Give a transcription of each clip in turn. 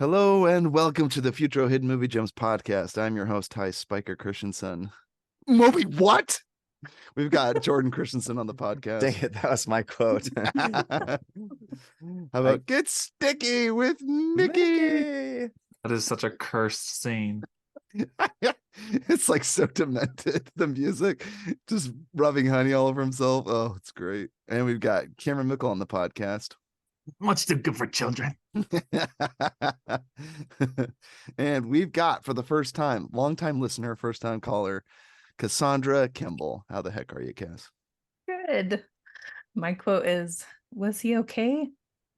Hello and welcome to the Futro Hidden Movie Gems podcast. I'm your host, Ty Spiker Christensen. Movie what? We've got Jordan Christensen on the podcast. Dang it, that was my quote. How about Get Sticky with Mickey? That is such a cursed scene. It's like so demented, the music, just rubbing honey all over himself. Oh, it's great. And we've got Cameron Mickle on the podcast. Much too good for children. And we've got, for the first time, longtime listener, first time caller, Casaundra Kimball. How the heck are you, Cass? Good. My quote is, was he okay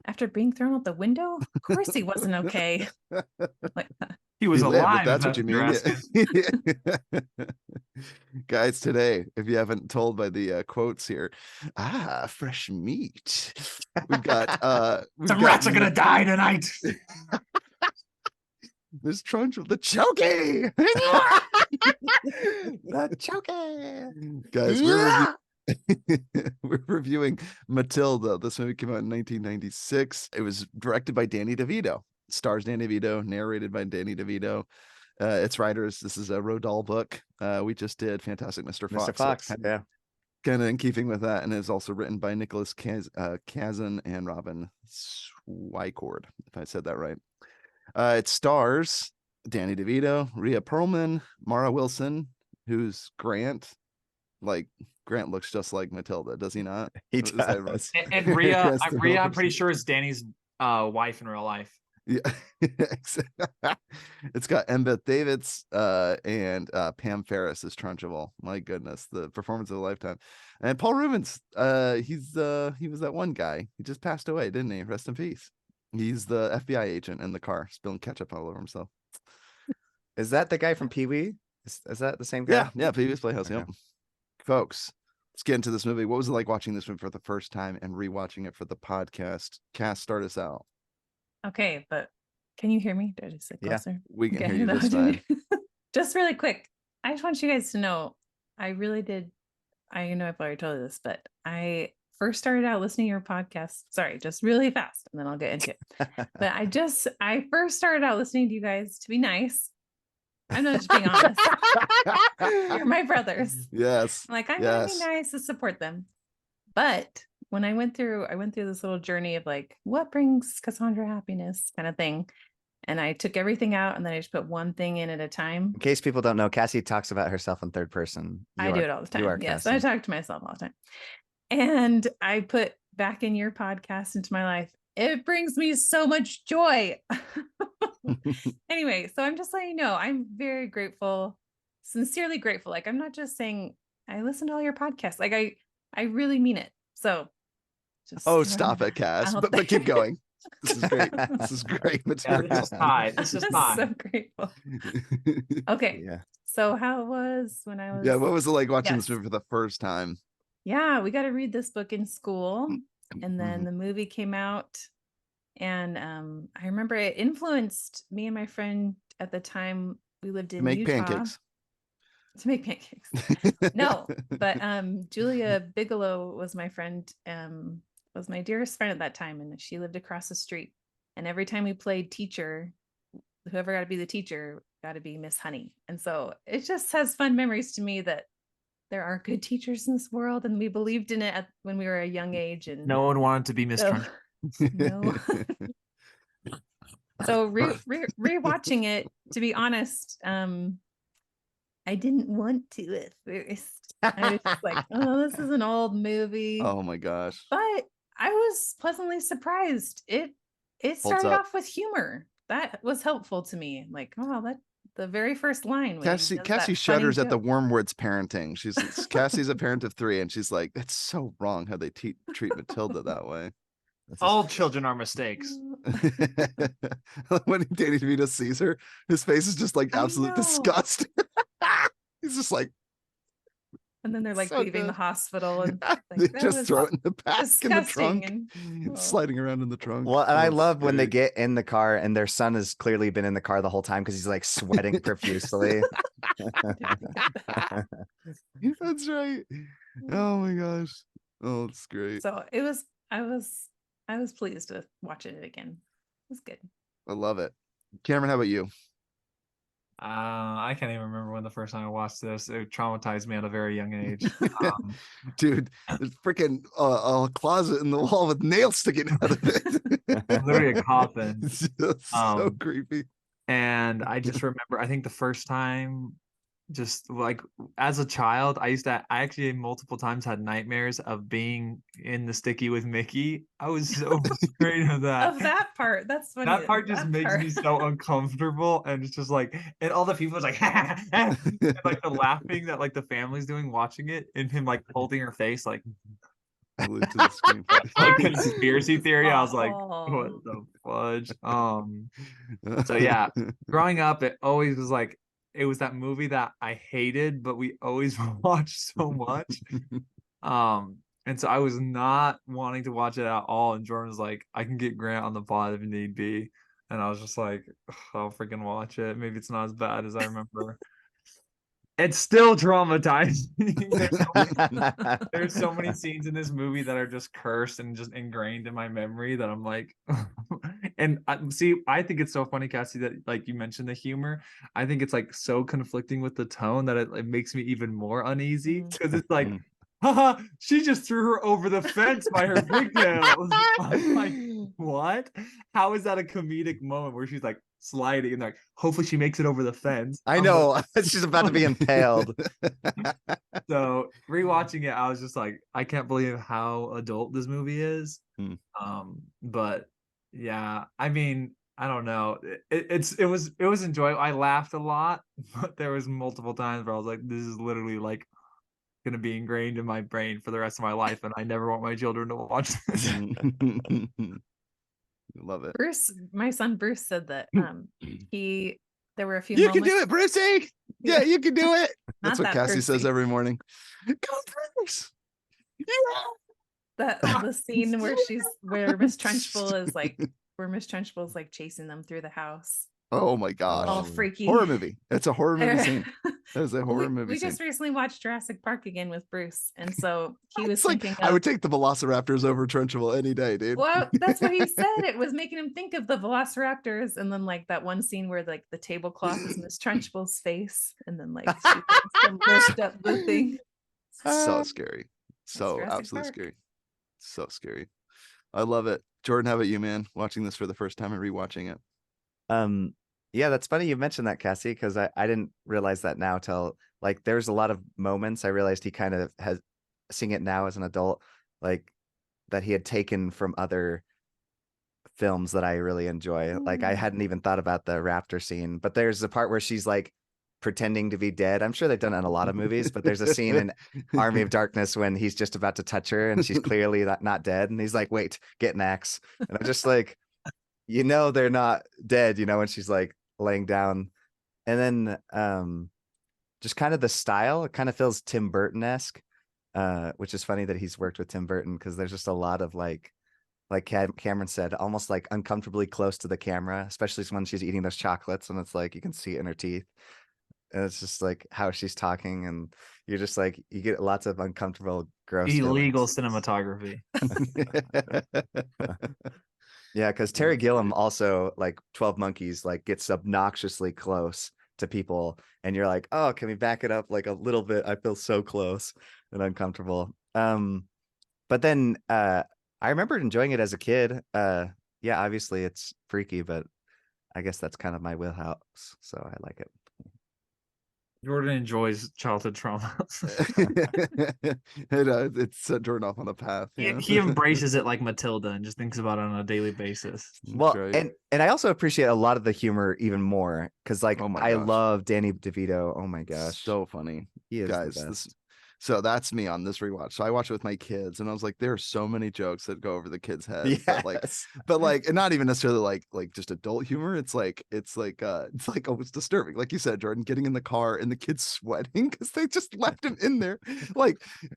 after being thrown out the window? Of course he wasn't okay. Like that. He was alive. That's what you mean. Guys, today, if you haven't told by the quotes here, fresh meat. We've got Some rats are gonna die tonight. There's Trunchbull, the Chokey. The Chokey. Guys, we're reviewing Matilda. This movie came out in 1996. It was directed by Danny DeVito. Stars Danny DeVito, narrated by Danny DeVito. Its writers, this is a Roald Dahl book. We just did Fantastic Mr. Fox. Mr. Fox, yeah. Kind of in keeping with that, and it's also written by Nicholas Kazan and Robin Swycord, if I said that right. It stars Danny DeVito, Rhea Perlman, Mara Wilson, who's Grant. Like, Grant looks just like Matilda, does he not? He does. And Rhea, I'm pretty sure is Danny's wife in real life. Yeah. It's got Embeth Davids and Pam Ferris as Trunchbull. My goodness, the performance of a lifetime. And Paul Rubens, he was that one guy. He just passed away, didn't he? Rest in peace. He's the FBI agent in the car spilling ketchup all over himself. Is that the guy from Pee-wee? Is that the same guy? Yeah, Pee-wee's Playhouse. Okay. Yep. Folks, let's get into this movie. What was it like watching this movie for the first time and rewatching it for the podcast? Cass, start us out. Okay, but can you hear me? Did I just sit Yeah. closer? We can Okay, hear you no, this time. Just really quick. I just want you guys to know, I really did. I know I've already told you this, but I first started out listening to your podcast. Sorry, just really fast, and then I'll get into it. But I first started out listening to you guys to be nice. I'm not just being honest. You're my brothers. Yes. I'm gonna be nice to support them. But when I went through this little journey of like, what brings Cassandra happiness kind of thing. And I took everything out and then I just put one thing in at a time. In case people don't know, Cassie talks about herself in third person. I do it all the time. Yes, Cassie. I talk to myself all the time. And I put back in your podcast into my life. It brings me so much joy. Anyway, so I'm just letting you know, I'm very grateful, sincerely grateful. Like, I'm not just saying I listen to all your podcasts. Like, I really mean it. So just Stop it, Cass. But keep going. This is great. This is great material. This is high. This is high. So grateful. Okay. Yeah. So how it was when I was What was it like watching this movie for the first time? Yeah, we got to read this book in school. And then the movie came out. And I remember it influenced me and my friend at the time. We lived in Utah. Pancakes. To make pancakes. No, but Julia Bigelow was my friend, was my dearest friend at that time, and she lived across the street. And every time we played teacher, whoever got to be the teacher got to be Miss Honey. And so it just has fun memories to me that there are good teachers in this world, and we believed in it when we were a young age. And no one wanted to be Miss Trunchbull. No. So rewatching it, to be honest, I didn't want to at first. I was just like, oh, this is an old movie. Oh my gosh. But I was pleasantly surprised. It started off with humor. That was helpful to me. Like, oh, that the very first line. Cassie shudders at the Wormwood's parenting. Cassie's a parent of 3, and she's like, that's so wrong how they treat Matilda that way. All children are mistakes. When Danny DeVito sees her, his face is just like absolute disgust. He's just like, and then they're like leaving the hospital, and they just throw it in the back in the trunk, it's sliding around in the trunk. Well, and I love when they get in the car and their son has clearly been in the car the whole time because he's like sweating profusely. That's right. Oh my gosh. Oh, it's great. So I was pleased with watching it again. It was good. I love it. Cameron, how about you? I can't even remember when the first time I watched this. It traumatized me at a very young age. Dude, there's freaking a closet in the wall with nails sticking out of it. Literally a coffin. It's just so creepy. And I just remember, I think the first time, just like as a child, I actually multiple times had nightmares of being in the sticky with Mickey. I was so afraid of that. Of that part. That's funny. That part just makes me so uncomfortable, and it's just like, and all the people is like, and like the laughing that like the family's doing watching it, and him like holding her face like Glued to the screen. like conspiracy theory. I was like, Oh. what the fudge? So yeah, growing up, it always was like, it was that movie that I hated, but we always watched so much. And so I was not wanting to watch it at all. And Jordan was like, I can get Grant on the pod if need be. And I was just like, I'll freaking watch it. Maybe it's not as bad as I remember. It's still traumatizing. There's so many scenes in this movie that are just cursed and just ingrained in my memory that I'm like, and see, I think it's so funny, Cassie, that like you mentioned the humor. I think it's like so conflicting with the tone that it makes me even more uneasy, because it's like, haha, she just threw her over the fence by her pigtails. I'm like, what? How is that a comedic moment where she's like sliding and like, hopefully she makes it over the fence? I know. She's about to be impaled. So rewatching it, I was just like, I can't believe how adult this movie is. But yeah, I mean, I don't know. It was enjoyable. I laughed a lot, but there was multiple times where I was like, this is literally like gonna be ingrained in my brain for the rest of my life, and I never want my children to watch this. Love it. Bruce, my son Bruce said that there were a few You moments. can do it, Brucey. Yeah, you can do it. That's what Not that Cassie says Brucey. every morning. Go, Bruce. Yeah. The scene where Miss Trunchbull is like chasing them through the house. Oh my gosh. All freaky. Horror movie. It's a horror movie scene. That is a horror movie We scene. just recently watched Jurassic Park again with Bruce, and so he was It's like, thinking I would take the Velociraptors over Trunchbull any day, dude. Well, that's what he said. It was making him think of the Velociraptors, and then like that one scene where like the tablecloth is Miss Trunchbull's face, and then like she lift up the thing. So scary. So Jurassic absolutely Park. scary. So scary. I love it. Jordan, how about you, man? Watching this for the first time and rewatching it. Yeah, that's funny you mentioned that, Cassie, because I didn't realize that now till like there's a lot of moments I realized he kind of has seeing it now as an adult, like that he had taken from other films that I really enjoy. Like I hadn't even thought about the raptor scene, but there's the part where she's like pretending to be dead. I'm sure they've done it in a lot of movies, but there's a scene in Army of Darkness when he's just about to touch her and she's clearly not dead, and he's like, wait, get an axe. And I'm just like, they're not dead, when she's like laying down. And then just kind of the style, it kind of feels Tim Burton-esque, which is funny that he's worked with Tim Burton, because there's just a lot of like Cameron said, almost like uncomfortably close to the camera, especially when she's eating those chocolates and it's like you can see it in her teeth, and it's just like how she's talking, and you're just like, you get lots of uncomfortable, gross Illegal feelings. cinematography. Yeah, because Terry Gilliam also, like 12 Monkeys, like gets obnoxiously close to people, and you're like, oh, can we back it up like a little bit? I feel so close and uncomfortable. But then I remember enjoying it as a kid. Yeah, obviously it's freaky, but I guess that's kind of my wheelhouse, so I like it. Jordan enjoys childhood trauma. It's set Jordan off on a path. He embraces it like Matilda and just thinks about it on a daily basis. Well, right. and I also appreciate a lot of the humor even more, because like I gosh. love Danny DeVito. Oh my gosh, So funny. he is Guys, the best. so that's me on this rewatch. So I watched it with my kids, and I was like, there are so many jokes that go over the kids' heads. Yes. But and not even necessarily like just adult humor. It's like almost disturbing. Like you said, Jordan, getting in the car and the kids sweating because they just left him in there.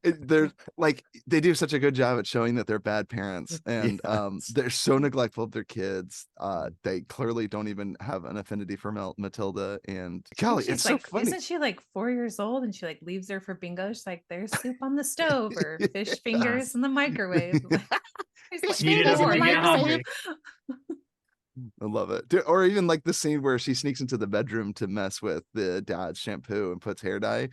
They're like, they do such a good job at showing that they're bad parents, and Yes. they're so neglectful of their kids. They clearly don't even have an affinity for Matilda and Kelly. It's so funny. Isn't she like 4 years old and she like leaves her for bingo? She's like, there's soup on the stove or fish fingers in the microwave. Eat it up when you get hungry. I love it. Or even like the scene where she sneaks into the bedroom to mess with the dad's shampoo and puts hair dye.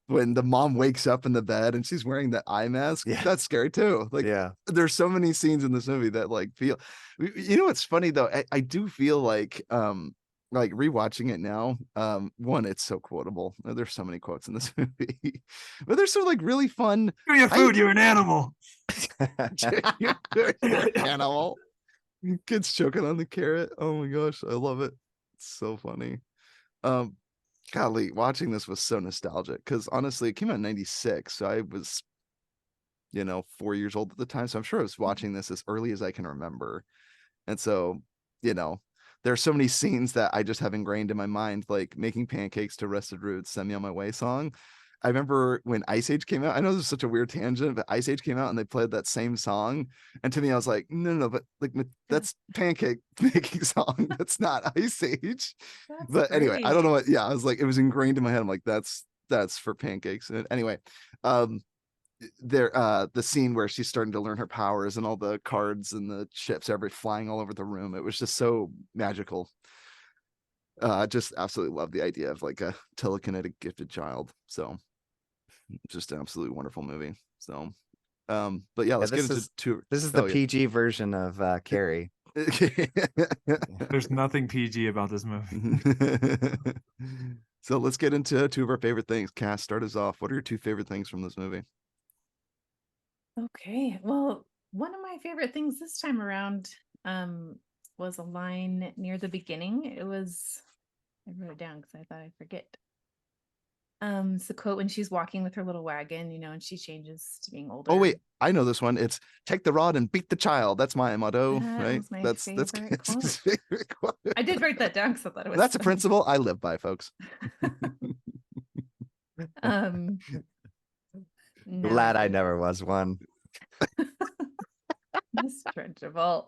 When the mom wakes up in the bed and she's wearing that eye mask, Yeah. that's scary too. Like, Yeah. there's so many scenes in this movie that like feel. You know what's funny though? I do feel like rewatching it now. One, it's so quotable. There's so many quotes in this movie, but there's so like really fun. Give me your food. You're an animal. You're an animal. Kids choking on the carrot. Oh my gosh, I love it. It's so funny. Golly, watching this was so nostalgic because honestly, it came out in '96, so I was, 4 years old at the time. So I'm sure I was watching this as early as I can remember, and so, you know, there are so many scenes that I just have ingrained in my mind, like making pancakes to Rusted Roots, "Send Me on My Way" song. I remember when Ice Age came out. I know this is such a weird tangent, but Ice Age came out and they played that same song. And to me, I was like, no, but like that's pancake making song. That's not Ice Age. That's But anyway, I don't great. know what. Yeah, I was like, it was ingrained in my head. I'm like, that's for pancakes. And anyway, the scene where she's starting to learn her powers and all the cards and the chips flying all over the room. It was just so magical. Just absolutely love the idea of like a telekinetic gifted child. So just an absolutely wonderful movie. So but yeah, let's get into two. This is the PG version of Carrie. There's nothing PG about this movie. So let's get into two of our favorite things. Cass, start us off. What are your two favorite things from this movie? Okay. Well, one of my favorite things this time around was a line near the beginning. I wrote it down because I thought I'd forget. It's a quote when she's walking with her little wagon, and she changes to being older. Oh wait, I know this one. It's "Take the rod and beat the child." That's my motto, That right? was my That's favorite quote. his favorite quote. I did write that down because I thought it was. That's a funny. principle I live by, folks. Glad I never was one. Miss Trunchbull.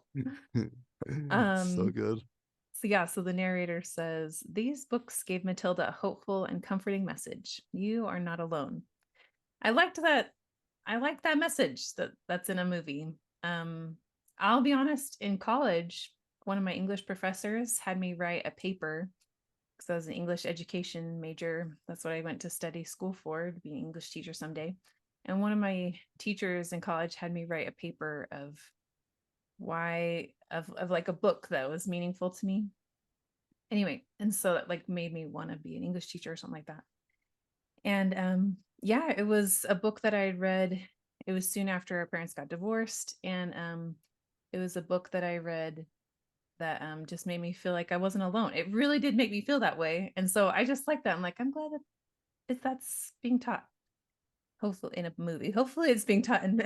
So good. So the narrator says, "These books gave Matilda a hopeful and comforting message. You are not alone." I liked that. I like that message that's in a movie. I'll be honest, in college, one of my English professors had me write a paper because I was an English education major. That's what I went to study school for, to be an English teacher someday. And one of my teachers in college had me write a paper of like a book that was meaningful to me. Anyway, and so that like made me want to be an English teacher or something like that. And yeah, it was a book that I had read. It was soon after our parents got divorced, and it was a book that I read that just made me feel like I wasn't alone. It really did make me feel that way, and so I just like that. I'm like, I'm glad that that's being taught. Hopefully in a movie. Hopefully it's being taught in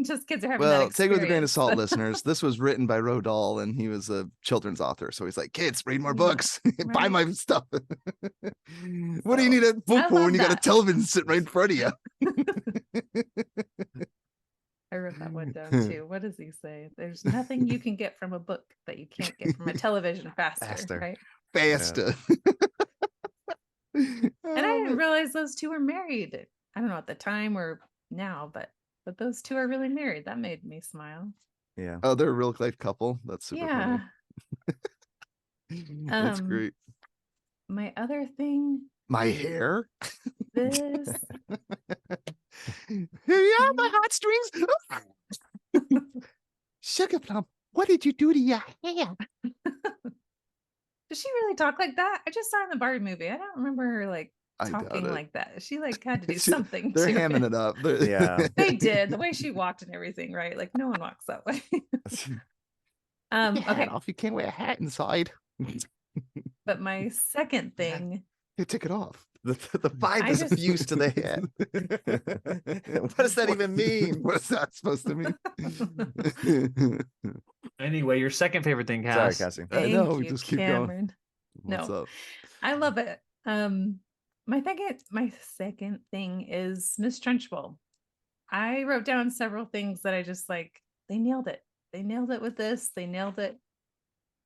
just kids are having that Well, experience. take it with a grain of salt, listeners. This was written by Roald Dahl, and he was a children's author. So he's like, kids, read more books. Buy Right. my stuff. What do you need a book for when you got a television sitting right in front of you? I wrote that one down too. What does he say? There's nothing you can get from a book that you can't get from a television faster. Right? Faster. And I didn't realize those two were married. I don't know at the time or now, but those two are really married. That made me smile. Yeah. Oh, they're a real life couple. That's super Yeah. funny. That's great. My other thing. My hair. This. Here you are, my heartstrings. Sugar Plum, what did you do to your hair? Does she really talk like that? I just saw her in the Barbie movie. I don't remember her like I doubt talking it. like that. She like had to do something. They're to hamming it up. Yeah. They did. The way she walked and everything, right? Like no one walks that way. Okay. Off. You can't wear a hat inside. But my second thing. You take it off. The vibe is fused to the head. What does that even mean? What is that supposed to mean? Anyway, your second favorite thing, Cass. Sorry, Cassie. I know. We you, just keep Cameron. going. What's up? I love it. My second thing is Miss Trunchbull. I wrote down several things that I just like. They nailed it. They nailed it with this. They nailed it.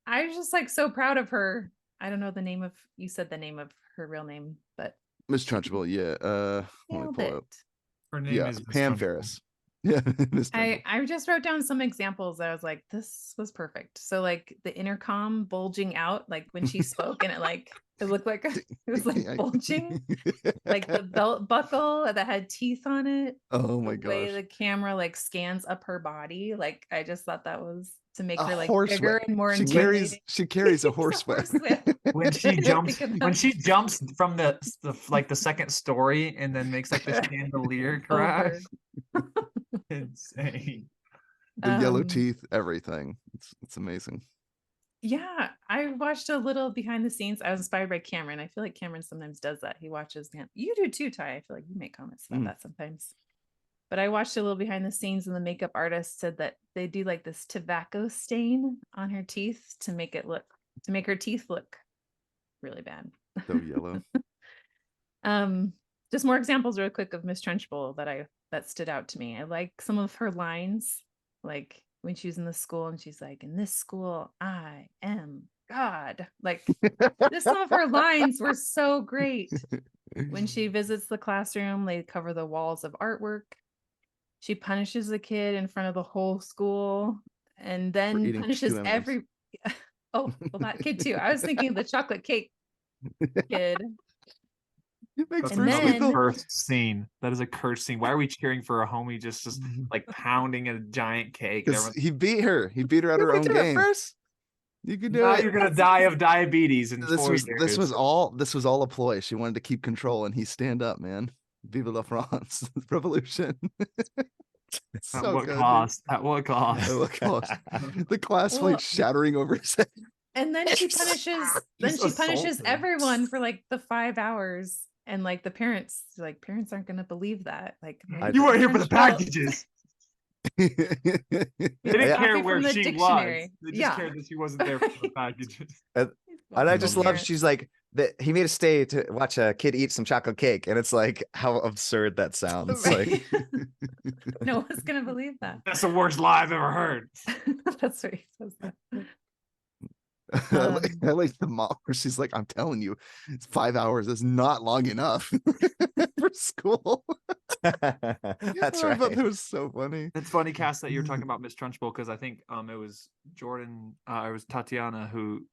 I was just like so proud of her. I don't know the name of. You said the name of her real name, but Miss Trunchbull. Yeah. Let me nailed pull it. it up. Her name Yeah, is Miss Pam Trunchbull. Ferris. Yeah, Miss Trumbull. I just wrote down some examples that I was like, this was perfect. So like the intercom bulging out, like when she spoke, and it looked like it was like bulging, like the belt buckle that had teeth on it. Oh my The way gosh. the camera like scans up her body, like I just thought that was to make A her like horse bigger whip. and more She intimidating. carries a It's horse whip. When she I didn't jumps, think of when that. she jumps from the like the second story and then makes like the chandelier crash. Over. Insane. The yellow Um, teeth, everything. It's amazing. Yeah, I watched a little behind the scenes. I was inspired by Cameron. I feel like Cameron sometimes does that. He watches, you do too, Ty. I feel like you make comments about that sometimes. But I watched a little behind the scenes, and the makeup artist said that they do like this tobacco stain on her teeth to make her teeth look really bad. So yellow. Just more examples real quick of Miss Trunchbull that stood out to me. I like some of her lines, like when she was in the school and she's like, in this school, I am God. Like just some of her lines were so great. When she visits the classroom, they cover the walls of artwork. She punishes the kid in front of the whole school, and then eating punishes 2 M&Ms. every oh, well, that kid too. I was thinking of the chocolate cake kid. It makes That's And Bruce another Lee feel- then- cursed scene. That is a cursed scene. Why are we cheering for a homie just like pounding a giant cake? And 'cause everyone, he beat her. He beat her at her own game. You could do now it. you're gonna die of diabetes in This 4 was years. all a ploy. She wanted to keep control, and he stand up, man. Vive la France, revolution. It's At so what good, dude. cost? At what cost? At what cost? The class Well- plate shattering over his head. And then she punishes Just assault her. everyone for like the 5 hours. And like the parents aren't gonna believe that. Like You weren't here for the Trunchbull- packages. Yeah. They didn't Yeah. care Copy where from the she dictionary. was. They just Yeah. cared that she wasn't there for the packages. And I just love Parents. she's like that he made us stay to watch a kid eat some chocolate cake, and it's like how absurd that sounds. Right. Like No one's gonna believe that. That's the worst lie I've ever heard. That's what he says. I like the mom where she's like, I'm telling you, it's 5 hours is not long enough for school. that's I thought right. that was so funny. It's funny, Cass, that you're talking about Miss Trunchbull, because I think it was Jordan, it was Tatiana who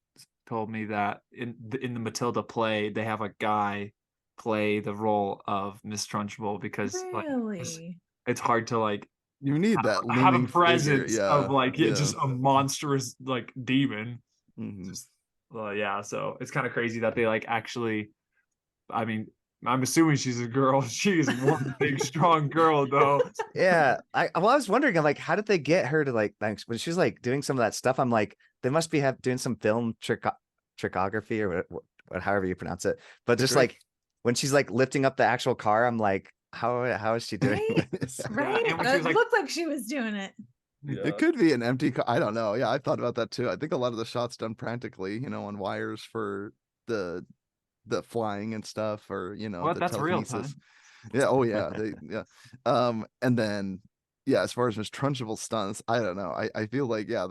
told me that in the Matilda play, they have a guy play the role of Miss Trunchbull because like Really? it's hard to like You need that have a looming presence figure. of like yeah. just a monstrous like demon. Mhm. Just yeah, so it's kind of crazy that they like actually. I mean, I'm assuming she's a girl. She is one big strong girl though. Yeah, I was wondering, I'm like, how did they get her to like when she was like doing some of that stuff? I'm like, they must be doing some film trickography or what, however you pronounce it. But just Trick. like when she's like lifting up the actual car, I'm like, how is she doing Right? this? Right? and when she was It like- looked like she was doing it. It could be an empty car. I don't know. Yeah, I thought about that too. I think a lot of the shots done practically, on wires for the flying and stuff, or What? the That's real telekinesis. time. Yeah. Oh yeah. And then yeah, as far as Miss Trunchbull stunts, I don't know. I feel like they got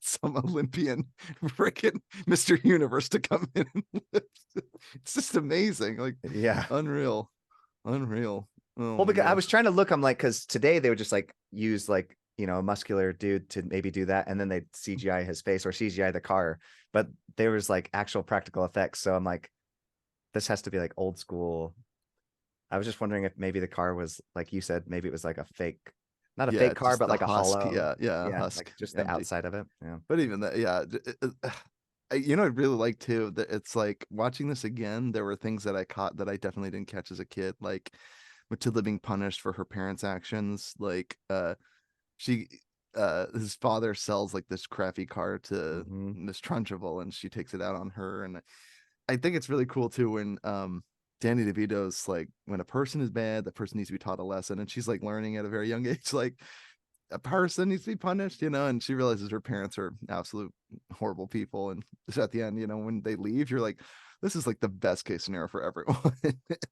some Olympian freaking Mr. Universe to come in and lift. It's just amazing. Like Yeah. unreal. Oh, Well, because I was trying to look, I'm like, because today they would just like use like, a muscular dude to maybe do that. And then they'd CGI his face or CGI the car. But there was like actual practical effects. So I'm like, this has to be like old school. I was just wondering if maybe the car was, like you said, maybe it was like a fake, not a fake car, just but the like a husk. hollow. Yeah, husk, like just the empty. outside of it. Yeah. But even that, yeah. I really like too that it's like watching this again. There were things that I caught that I definitely didn't catch as a kid, like Matilda being punished for her parents' actions. Like, his father sells like this crappy car to Miss Trunchbull, and she takes it out on her. And I think it's really cool too when Danny DeVito's like, when a person is bad, the person needs to be taught a lesson, and she's like learning at a very young age, like a person needs to be punished, and she realizes her parents are absolute horrible people. And just at the end, when they leave, you're like, this is like the best case scenario for everyone.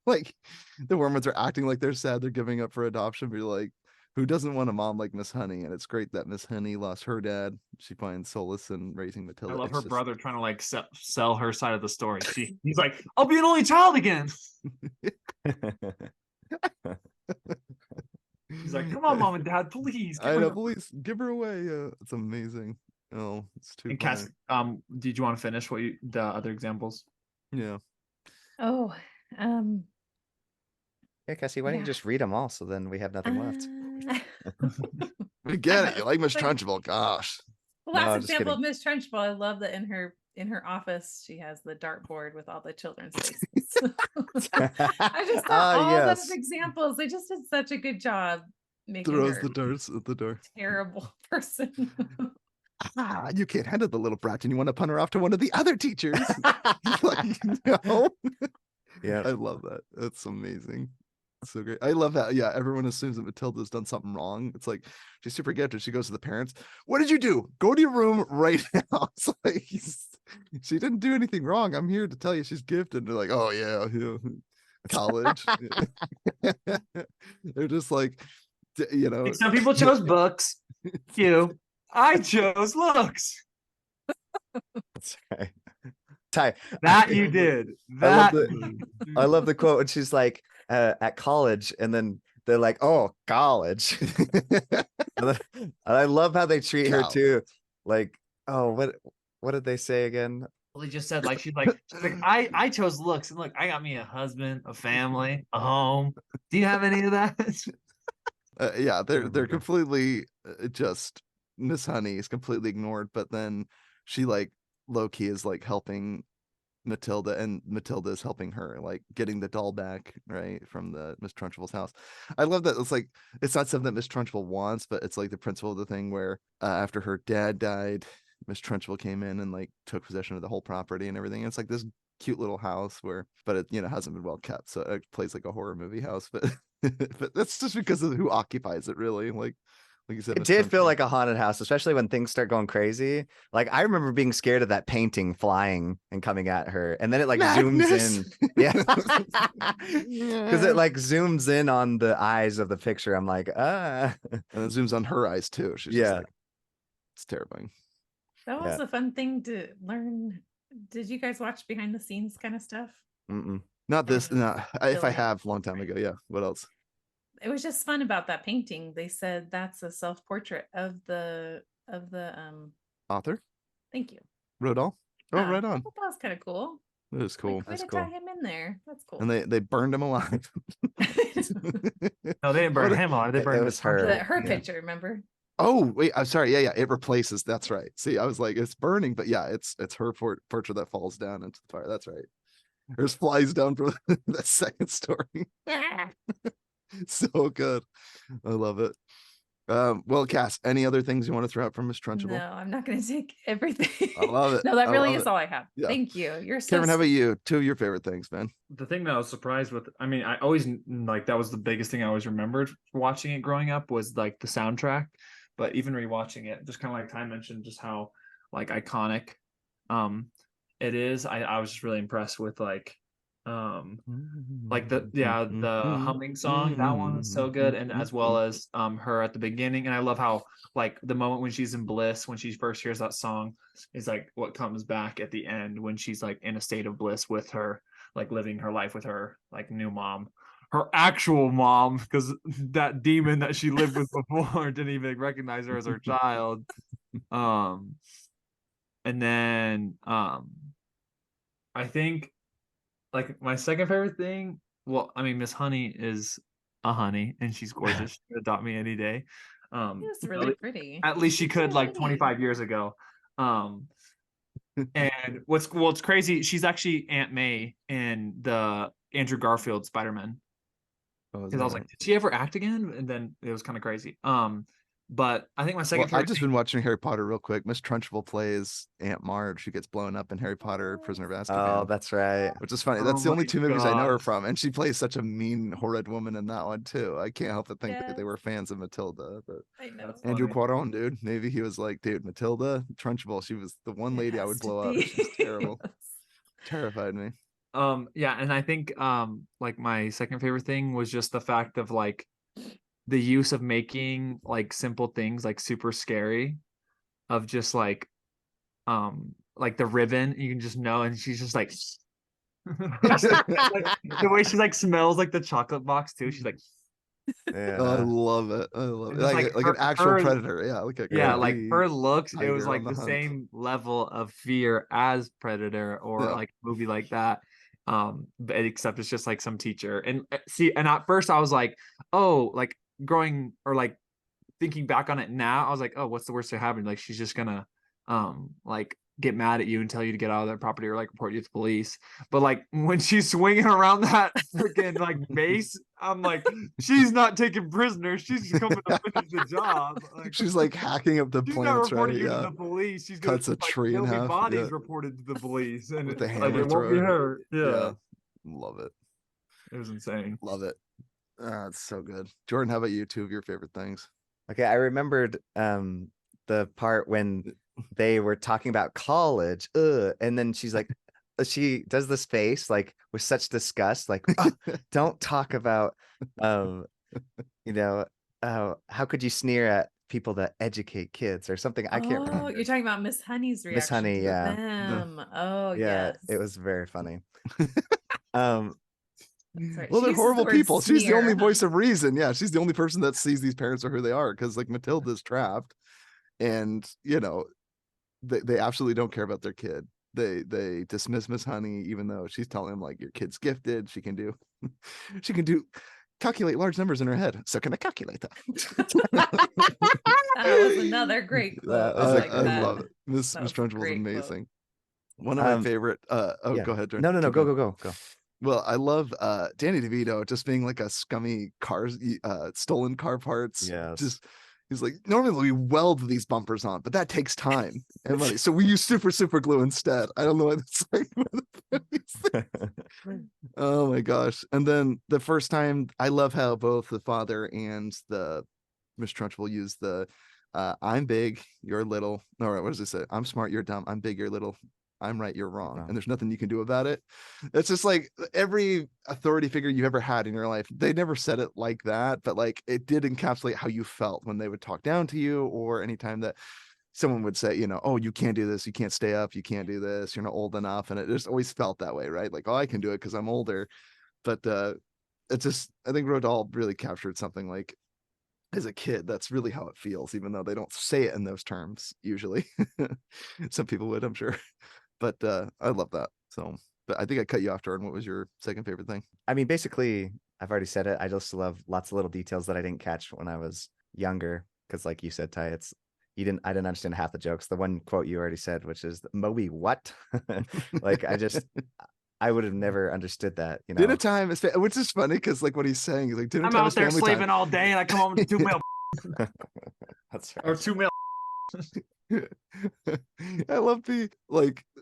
Like the Wormwoods are acting like they're sad they're giving up for adoption, but you're like, who doesn't want a mom like Miss Honey? And it's great that Miss Honey lost her dad. She finds solace in raising Matilda. I love It's her just- brother trying to like sell her side of the story. He's like, I'll be an only child again. He's like, come on, mom and dad, please. I know, please give her away. It's amazing. Oh, it's too And funny. Cass, did you want to finish the other examples? Yeah. Oh, Yeah, Cassie, why don't you Yeah. just read them all so then we have nothing left? We get it. You like Miss Like- Trunchbull. Gosh. The No, last I'm just example of kidding. Miss Trunchbull, I love that in her office she has the dartboard with all the children's faces. I just thought all yes. those examples, they just did such a good job making Throws her the darts at the door. a terrible person. Ah, you can't handle the little brat and you want to punt her off to one of the other teachers. Like, no. Yeah. I love that. That's amazing. So great. I love that. Yeah, everyone assumes that Matilda's done something wrong. It's like she's super gifted. She goes to the parents. What did you do? Go to your room right now. It's like she didn't do anything wrong. I'm here to tell you she's gifted. And they're like, oh yeah, college. They're just like, you know. Some people chose books. I chose looks. That's right. Ty, That you did. I love the quote when she's like at college, and then they're like, "Oh, college." And I love how they treat her too. Like, oh, what did they say again? Well, he just said like she's like I chose looks, and look, I got me a husband, a family, a home. Do you have any of that? Yeah, they're God. completely just Miss Honey is completely ignored, but then she like low-key is like helping Matilda, and Matilda is helping her, like getting the doll back, right, from the Miss Trunchbull's house. I love that it's like it's not something that Miss Trunchbull wants, but it's like the principle of the thing where after her dad died, Miss Trunchbull came in and like took possession of the whole property and everything. And it's like this cute little house but it hasn't been well kept, so it plays like a horror movie house, but but that's just because of who occupies it, really. Like you said, It Miss did feel Trunchbull. like a haunted house, especially when things start going crazy. Like I remember being scared of that painting flying and coming at her, and then it like Madness! zooms in. Yeah, because it like zooms in on the eyes of the picture. I'm like, and it zooms on her eyes too. She's just yeah. like, it's terrifying. That was Yeah. a fun thing to learn. Did you guys watch behind the scenes kind of stuff? Mm-mm. Not this. No, if I Silly. have, long time ago. Yeah. What else? It was just fun about that painting. They said that's a self-portrait of the Author thank you. Rodolphe. Oh, right I on. thought that was kind of cool. That is cool. Like, way That's to cool. tie him in there. That's cool. And they burned him alive. No, they didn't burn What a- him alive. They It burned was Miss her. Trunchbull. her Yeah. picture, remember? Oh wait, I'm sorry. Yeah, it replaces. That's right. See, I was like, it's burning, but yeah, it's her portrait that falls down into the fire. That's right. There's flies down from that second story. So good. I love it. Well, Cass, any other things you want to throw out from Miss Trunchbull? No, I'm not going to take everything. I love it. No, that I really love is it. all I have. Yeah. Thank you. You're so Kevin, how about sweet. you? Two of your favorite things, man. The thing that I was surprised with, I mean, I always like that was the biggest thing I always remembered watching it growing up was like the soundtrack. But even rewatching it, just kind of like Ty mentioned, just how like iconic it is. I was just really impressed with like the humming song. That one was so good, and as well as her at the beginning. And I love how like the moment when she's in bliss, when she first hears that song, is like what comes back at the end when she's like in a state of bliss with her, like living her life with her like new mom, her actual mom, because that demon that she lived with before didn't even recognize her as her child. And then I think like my second favorite thing, well, I mean, Miss Honey is a honey and she's gorgeous. She would adopt me any day. It's really pretty. At least she She's could really like 25 years ago. And what's crazy, she's actually Aunt May in the Andrew Garfield Spider-Man. Because I was like, did she ever act again? And then it was kind of crazy. But I think my second favorite I've just been watching Harry Potter real quick. Miss Trunchbull plays Aunt Marge, who gets blown up in Harry Potter, Prisoner of Azkaban. Oh, that's right. Which is funny. Oh That's the only my two movies I know her gosh. from, and she plays such a mean, horrid woman in that one too. I can't help but think that they Yes. were fans of Matilda. But I know. That's Andrew funny. Cuarón, dude, maybe he was like, dude, Matilda Trunchbull, she was the one It lady I has would to blow up. be. She was terrible, terrified me. Yeah, and I think like my second favorite thing was just the fact of like the use of making like simple things like super scary, of just like the ribbon, you can just know, and she's just like like, the way she like smells like the chocolate box too. She's like Yeah. Oh, I love it. I love And it. just, Like an actual her predator. Yeah, like a yeah, like grumpy her looks, it was tiger on like the the hunt. same level of fear as Predator or Yeah. like a movie like that. But except it's just like some teacher. And see, and at first I was like, oh, like growing or like thinking back on it now, I was like, oh, what's the worst that happened? Like she's just gonna like get mad at you and tell you to get out of their property or like report you to the police. But like when she's swinging around that freaking like mace, I'm like, she's not taking prisoners. She's just coming to finish the job. Like She's like hacking up the she's not plants, reporting right? you to Yeah. the police. She's gonna Cuts a like tree in there'll be half. bodies Yeah. reported to the police, and With the like hammer it won't be thrower. her. Yeah, Love it. it was insane. Love it. It's so good. Jordan, how about you? Two of your favorite things? Okay, I remembered the part when they were talking about college, and then she's like, she does this face like with such disgust, like, "Oh, don't talk about, you know, how could you sneer at people that educate kids or something?" I can't Oh, remember. you're talking about Miss Honey's Miss reaction Honey, to yeah, them. Oh, yeah, yes. it was very funny. Um, That's right. Well, She they're uses the horrible word people. She's the only sneer. voice of reason. Yeah, she's the only person that sees these parents are who they are. Because like Matilda's trapped, and they absolutely don't care about their kid. They dismiss Miss Honey, even though she's telling them like your kid's gifted. She can do calculate large numbers in her head. So can I calculate that? That was another great That quote. was I a like I that. love it. Miss That was a Trunchbull is great quote. amazing. One of my favorite. yeah. Go ahead, Jordan. No, Keep go, going. go. Well, I love Danny DeVito just being like a scummy stolen car parts. Yes. Just he's like, normally we weld these bumpers on, but that takes time and money. So we use super glue instead. I don't know what it's like. Oh my gosh. And then the first time, I love how both the father and the Miss Trunchbull use the I'm big, you're little. Or what does it say? I'm smart, you're dumb. I'm big, you're little. I'm right, you're wrong. And there's nothing you can do about it. It's just like every authority figure you ever had in your life, they never said it like that, but like it did encapsulate how you felt when they would talk down to you, or anytime that someone would say, oh, you can't do this, you can't stay up, you can't do this, you're not old enough. And it just always felt that way, right? Like, oh, I can do it because I'm older. But it's just, I think Rodal really captured something like, as a kid, that's really how it feels, even though they don't say it in those terms usually. Some people would, I'm sure. But I love that. So, but I think I cut you off, Jordan. What was your second favorite thing? I mean, basically, I've already said it. I just love lots of little details that I didn't catch when I was younger. Because, like you said, Ty, I didn't understand half the jokes. The one quote you already said, which is "Moby what?" Like I would have never understood that. Dinner time is, which is funny because like what he's saying is like dinner I'm time out is there family slaving time. all day, and I come home with 2 mil That's or right. 2 mil. I love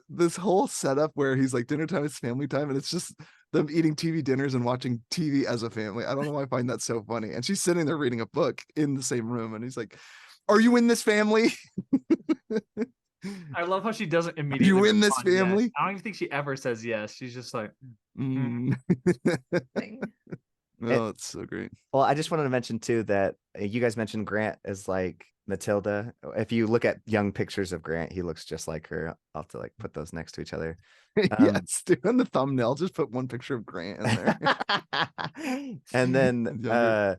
this whole setup where he's like dinner time is family time, and it's just them eating TV dinners and watching TV as a family. I don't know why I find that so funny. And she's sitting there reading a book in the same room, and he's like, "Are you in this family?" I love how she doesn't immediately. You in this respond yes. family? I don't even think she ever says yes. She's just like, Oh, it's so great. Well, I just wanted to mention too that you guys mentioned Grant as like Matilda. If you look at young pictures of Grant, he looks just like her. I'll have to like put those next to each other. Yes, dude, on the thumbnail, just put one picture of Grant in there. And then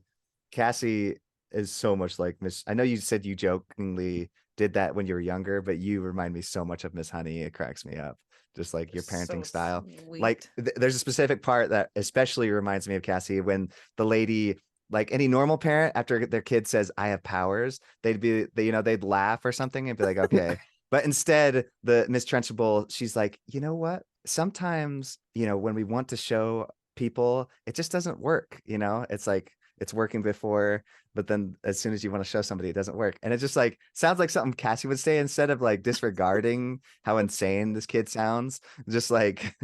Cassie is so much like Miss. I know you said you jokingly did that when you were younger, but you remind me so much of Miss Honey. It cracks me up. Just like your parenting So style. sweet. Like there's a specific part that especially reminds me of Cassie when the lady, like any normal parent, after their kid says, "I have powers," they'd laugh or something and be like, okay. But instead, the Miss Trunchbull, she's like, you know what? Sometimes, when we want to show people, it just doesn't work. It's like it's working before, but then as soon as you want to show somebody, it doesn't work. And it just like sounds like something Cassie would say instead of like disregarding how insane this kid sounds, just like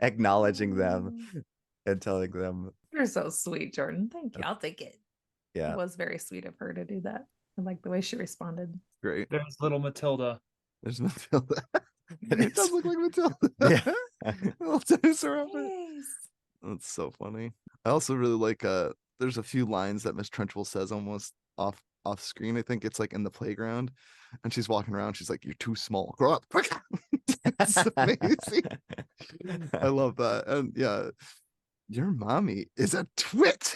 acknowledging them and telling them. You're so sweet, Jordan. Thank you. I'll take it. Yeah. It was very sweet of her to do that. I like the way she responded. Great. there's little Matilda. There's Matilda. It does look like Matilda. Yeah. Little dinosaur outfit. Yes. That's so funny. I also really like there's a few lines that Miss Trunchbull says almost off screen. I think it's like in the playground, and she's walking around, she's like, "You're too small, grow up quick." It's amazing. I love that. And yeah, Your mommy is a twit.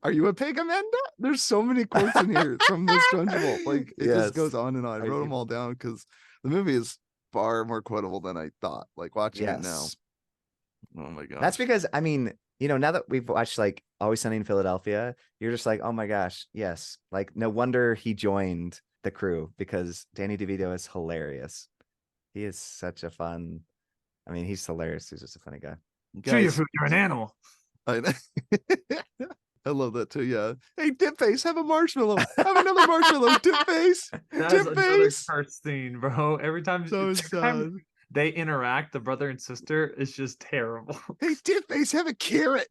Are you a pig, Amanda? There's so many quotes in here from Miss Trunchbull. Like it just goes on and on. I wrote them all down because the movie is far more quotable than I thought. Like watching it now. Oh my gosh. That's because I mean, now that we've watched like Always Sunny in Philadelphia, you're just like, oh my gosh, yes. Like no wonder he joined the crew, because Danny DeVito is hilarious. He is such a fun. I mean, he's hilarious. He's just a funny guy. Chew your Guys, food, you're an animal. I love that too. Yeah. Hey, Dipface, have a marshmallow. Have another marshmallow. Dipface. That is another Dipface. curse scene, bro. Every time they interact, the brother and sister, is just terrible. Hey, Dipface, have a carrot.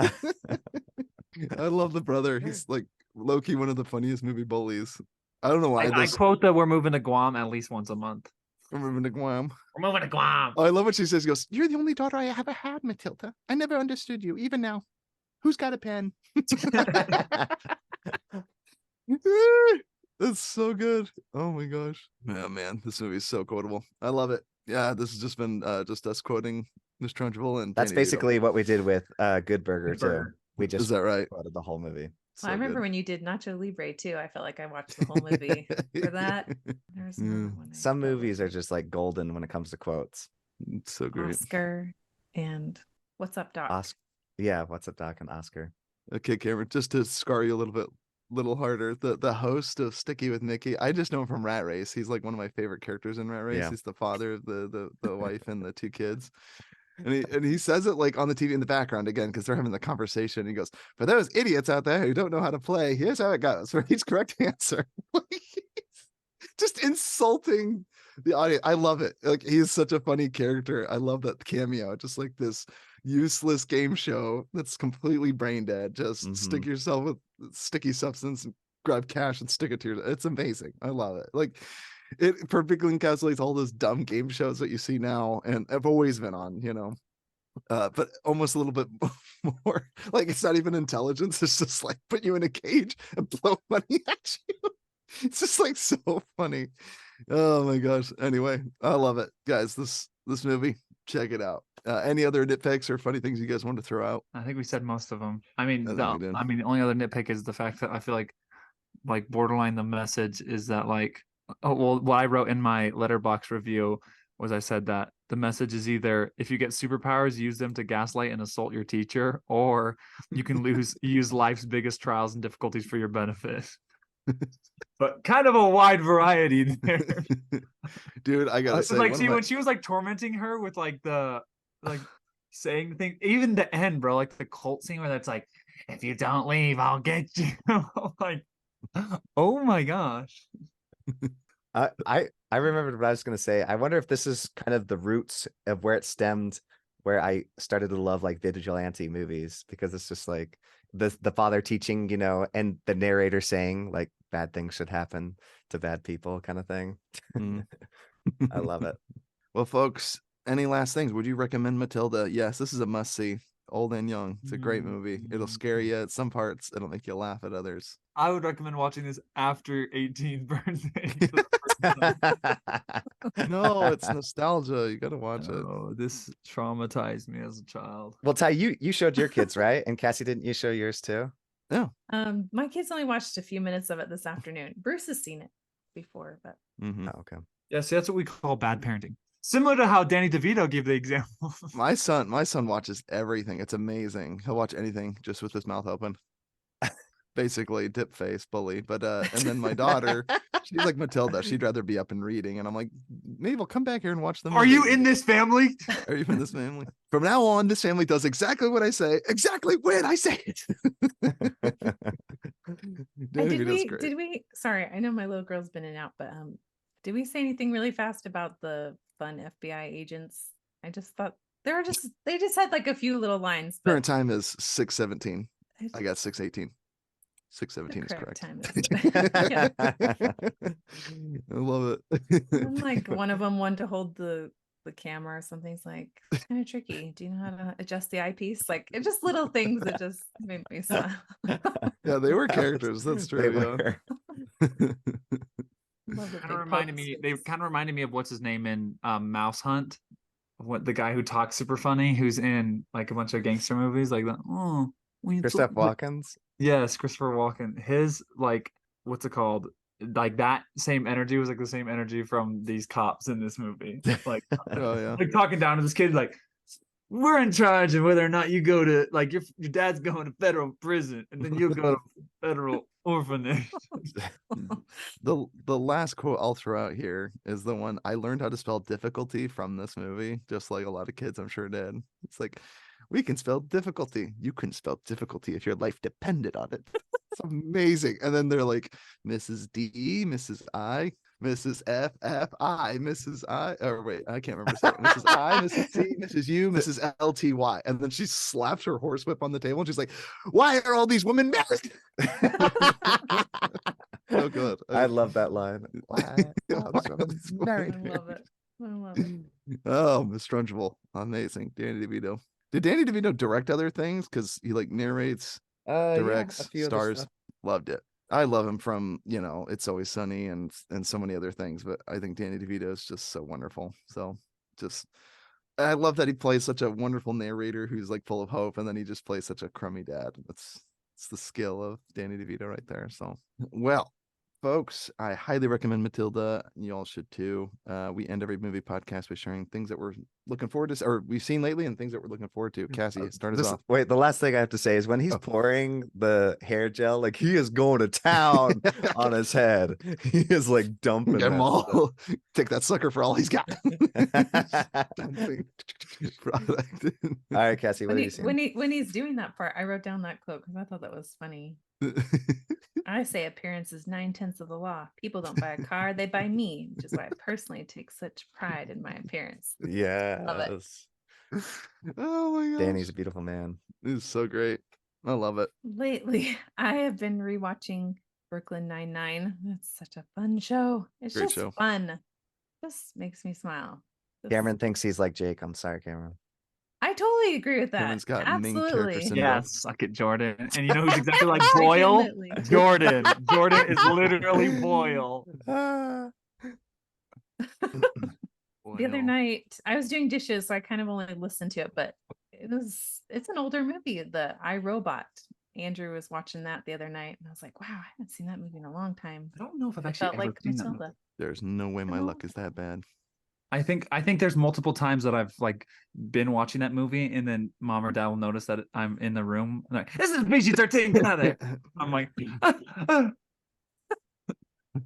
I love the brother. He's like low-key one of the funniest movie bullies. I don't know why. I quote that we're moving to Guam at least once a month. We're moving to Guam. We're moving to Guam. Oh, I love what she says. She goes, "You're the only daughter I ever had, Matilda. I never understood you, even now. Who's got a pen?" That's so good. Oh my gosh. Yeah, man, this movie is so quotable. I love it. Yeah, this has just been just us quoting Miss Trunchbull, and that's Danny basically DeVito. what we did with Good Burger too. We Is just that right? quoted the whole movie. Well, I remember when you did Nacho Libre too. I felt like I watched the whole movie for that. There's another one I Some forgot movies what are just like golden when it comes to quotes. It's so great. Oscar and What's Up, Doc? Yeah, What's Up, Doc, and Oscar. Okay, Cameron, just to scar you a little harder, the host of Sticky with Mickey, I just know him from Rat Race. He's like one of my favorite characters in Rat Race. Yeah. He's the father of the wife and the 2 kids. And he says it like on the TV in the background again, because they're having the conversation. He goes, "For those idiots out there who don't know how to play, here's how it goes." For each correct answer. Just insulting the audience. I love it. Like he's such a funny character. I love that cameo. Just like this useless game show that's completely brain dead. Just stick yourself with sticky substance and grab cash and stick it to your. It's amazing. I love it. Like it perfectly encapsulates all those dumb game shows that you see now and have always been on, but almost a little bit more like it's not even intelligence. It's just like put you in a cage and blow money at you. It's just like so funny. Oh my gosh. Anyway, I love it, guys. This movie, check it out. Any other nitpicks or funny things you guys want to throw out? I think we said most of them. I mean, I think we did. the only other nitpick is the fact that I feel like borderline the message is that like, oh well, what I wrote in my letterbox review was I said that the message is either if you get superpowers, use them to gaslight and assault your teacher, or you can use life's biggest trials and difficulties for your benefit. But kind of a wide variety there. Dude, I gotta say, like, see, when she was like tormenting her with like the saying thing, even the end, bro, like the cult scene where that's like, if you don't leave, I'll get you. Like, oh my gosh. I remembered what I was going to say. I wonder if this is kind of the roots of where it stemmed, where I started to love like vigilante movies, because it's just like the father teaching, and the narrator saying like bad things should happen to bad people kind of thing. I love it. Well, folks, any last things? Would you recommend Matilda? Yes, this is a must see. Old and young. It's a great movie. It'll scare you at some parts. It'll make you laugh at others. I would recommend watching this after 18th birthday. No, it's nostalgia. You gotta watch it. Oh, this traumatized me as a child. Well, Ty, you showed your kids, right? And Cassie, didn't you show yours too? Yeah. My kids only watched a few minutes of it this afternoon. Bruce has seen it before, but Oh, okay. Yeah, see, that's what we call bad parenting. Similar to how Danny DeVito gave the example. My son watches everything. It's amazing. He'll watch anything just with his mouth open. Basically, dip face bully. But and then my daughter, she's like Matilda. She'd rather be up and reading. And I'm like, Mabel, come back here and watch the movie. Are you in this family? Are you in this family? From now on, this family does exactly what I say, exactly when I say it. Did we sorry, I know my little girl's been in and out, but did we say anything really fast about the fun FBI agents? I just thought they just had like a few little lines. Current time is 6:17. I got 6:18. 6:17 is correct. Time is, I love it. And like one of them wanted to hold the camera or something. It's like, it's kind of tricky. Do you know how to adjust the eyepiece? Like it's just little things that just made me smile. Yeah, they were characters. That's true. They were. They kind of reminded me of what's his name in Mouse Hunt, what the guy who talks super funny, who's in like a bunch of gangster movies, like that. Oh, Christoph Walken's. Yes, Christopher Walken. His like, what's it called? Like that same energy was like the same energy from these cops in this movie. Like, Oh yeah. like talking down to this kid, like, we're in charge of whether or not you go to like your dad's going to federal prison, and then you'll go to federal orphanage. The last quote I'll throw out here is the one I learned how to spell difficulty from this movie, just like a lot of kids I'm sure did. It's like, we can spell difficulty. You couldn't spell difficulty if your life depended on it. It's amazing. And then they're like, Mrs. D, Mrs. I, Mrs. F, F, I, Mrs. I, or wait, I can't remember. Mrs. I, Mrs. C, Mrs. U, Mrs. L, T, Y. And then she slaps her horsewhip on the table and she's like, why are all these women married? So good. I love that line. Why are these women married? I love it. I love it. Oh, Miss Trunchbull. Amazing. Danny DeVito. Did Danny DeVito direct other things? Because he like narrates, directs, a few other stars. stuff. Loved it. I love him from, It's Always Sunny and so many other things, but I think Danny DeVito is just so wonderful. So I love that he plays such a wonderful narrator who's like full of hope, and then he just plays such a crummy dad. It's the skill of Danny DeVito right there. So, well, folks, I highly recommend Matilda. You all should too. We end every movie podcast by sharing things that we're looking forward to, or we've seen lately, and things that we're looking forward to. Cassie, start us off. Wait, the last thing I have to say is when he's pouring the hair gel, like he is going to town on his head. He is like dumping Get 'em that all. Take that sucker for all he's got. Product. All right, Cassie, what have you seen? When he's doing that part, I wrote down that quote because I thought that was funny. I say appearance is 9/10 of the law. People don't buy a car, they buy me, which is why I personally take such pride in my appearance. Yeah. Love it. Oh my god. Danny's a beautiful man. This is so great. I love it. Lately, I have been rewatching Brooklyn Nine-Nine. It's such a fun show. It's Great just show. fun. Just makes me smile. Cameron thinks he's like Jake. I'm sorry, Cameron. I totally agree with that. Cameron's got main character Absolutely. syndrome. Yeah, suck it, Jordan. And you know who's exactly like Boyle? Definitely. Jordan. Jordan is literally Boyle. The other night, I was doing dishes, so I kind of only listened to it, but it's an older movie, the I, Robot. Andrew was watching that the other night, and I was like, wow, I haven't seen that movie in a long time. I don't know if I've It actually felt ever like seen that Matilda. There's no way my luck is that bad. I think there's multiple times that I've like been watching that movie, and then mom or dad will notice that I'm in the room. And like, this is PG-13. Get out of there. I'm like,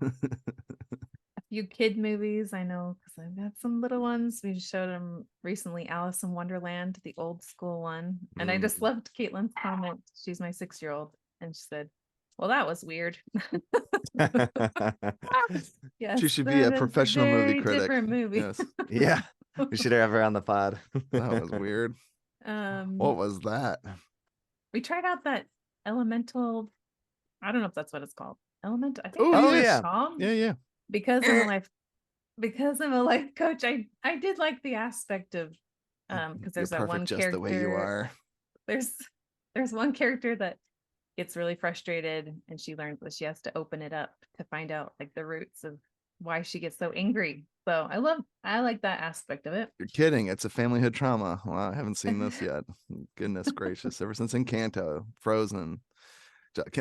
A few kid movies, I know, because I've got some little ones. We showed them recently, Alice in Wonderland, the old school one. And I just loved Caitlin's comment. She's my 6-year-old. And she said, well, that was weird. Yes, She should be a that is professional movie very critic. different movie. Yes. Yeah. We should have her on the pod. That was weird. What was that? We tried out that elemental. I don't know if that's what it's called. Element. I think. Oh, that's what yeah. it's called. Yeah. Because I'm a life coach. I did like the aspect of because there's You're that one perfect just character. the way you are. There's one character that gets really frustrated, and she learns that she has to open it up to find out like the roots of why she gets so angry. So I like that aspect of it. You're kidding. It's a familyhood trauma. Well, I haven't seen this yet. Goodness gracious. Ever since Encanto, Frozen.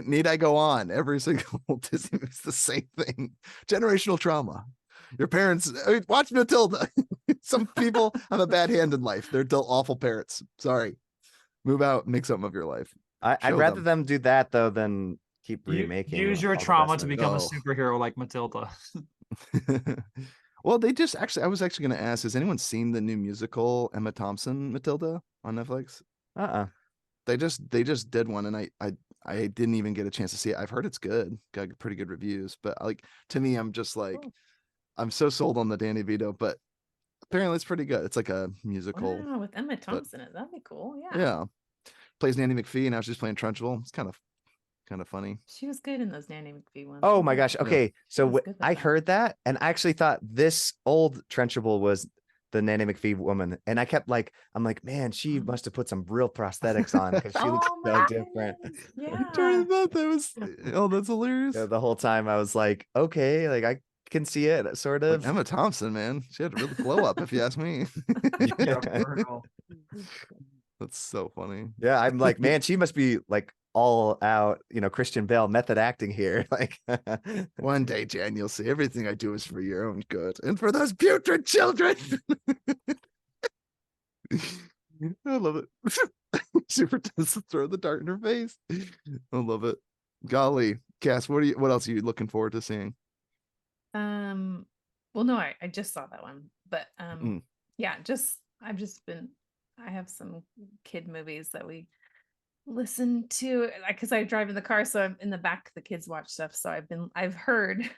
Need I go on? Every single Disney movie is the same thing. Generational trauma. Your parents, watch Matilda. Some people have a bad hand in life. They're awful parents. Sorry. Move out, make something of your life. I'd Show rather them. them do that though than keep remaking. use your all the trauma best to movies. become a Oh. superhero like Matilda. Well, I was actually going to ask, has anyone seen the new musical Emma Thompson Matilda on Netflix? They just did one, and I didn't even get a chance to see it. I've heard it's good, got pretty good reviews, but like, to me, I'm just like, Cool. I'm so sold on the Danny DeVito, but apparently it's pretty good. It's like a musical. Wow, with Emma Thompson, that'd be cool. Yeah. Yeah. Plays Nanny McPhee, and now she's playing Trunchbull. It's kind of funny. She was good in those Nanny McPhee ones. Oh my gosh. Okay. So was good with I that. heard that and I actually thought this old Trunchbull was the Nanny McPhee woman. And I kept I'm like, man, she must have put some real prosthetics on because she looks Oh so my different. goodness, Jordan Yeah. thought that was, oh, that's hilarious. The whole time I was like, okay, like I can see it, sort Like of. Emma Thompson, man, she had a real glow up, if you ask me. Yeah, Virgo. That's so funny. Yeah, I'm like, man, she must be like all out, Christian Bale method acting here. Like, One day, Jan, you'll see everything I do is for your own good and for those putrid children. I love it. Super does throw the dart in her face. I love it. Golly, Cass, what else are you looking forward to seeing? Well, no, I just saw that one, but Mm. yeah, I have some kid movies that we listen to, because I drive in the car, so I'm in the back, the kids watch stuff. So I've heard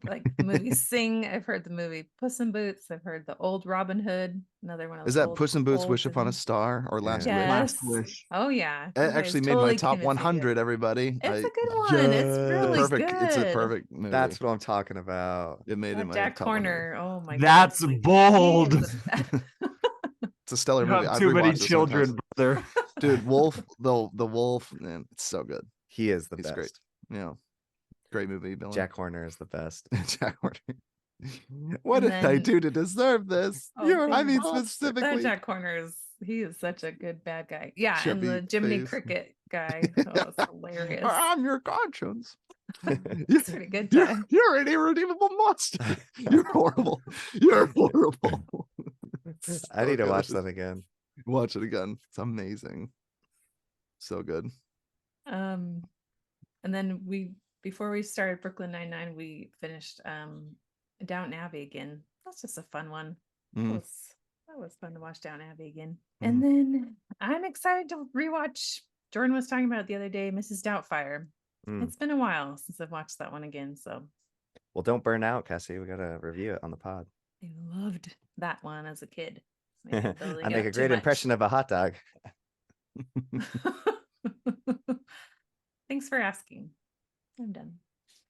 like the movie Sing, I've heard the movie Puss in Boots, I've heard the old Robin Hood, another one of Is those that old, Puss in Boots, old Wish Upon a Disney. Star, or Last Wish? Yes. Wish. Oh yeah. It You guys actually made my totally top convinced me to 100, it. everybody. It's a good one. It's really Perfect. good. It's a perfect movie. that's what I'm talking about. It made it That my Jack top 100. Horner. Oh my That's goodness. bold. He is the best. It's a stellar You movie. have I've too many rewatched it so many times. children, brother. Dude, Wolf, the Wolf, man, it's so good. He is the He's best. great. Yeah, great movie. Villain. Jack Horner is the best. Jack Horner. What And did I then- do to deserve this? Oh, I mean, big balls. That specifically. Jack Horner he is such a good bad guy. Yeah, Chubby and the Jiminy face. Cricket guy. Oh, it's hilarious. I'm your conscience. It's pretty good. You're, Ty. you're an irredeemable monster. You're horrible. You're horrible. I need to watch that. that again. Watch it again. It's amazing. So good. And then before we started Brooklyn Nine-Nine, we finished Downton Abbey again. That's just a fun one. Mm. That was fun to watch Downton Abbey again. And then I'm excited to rewatch. Jordan was talking about it the other day, Mrs. Doubtfire. Mm. It's been a while since I've watched that one again. So Well, don't burn out, Cassie. We gotta review it on the pod. I loved that one as a kid. I make a great impression of a hot dog. Thanks for asking. I'm done.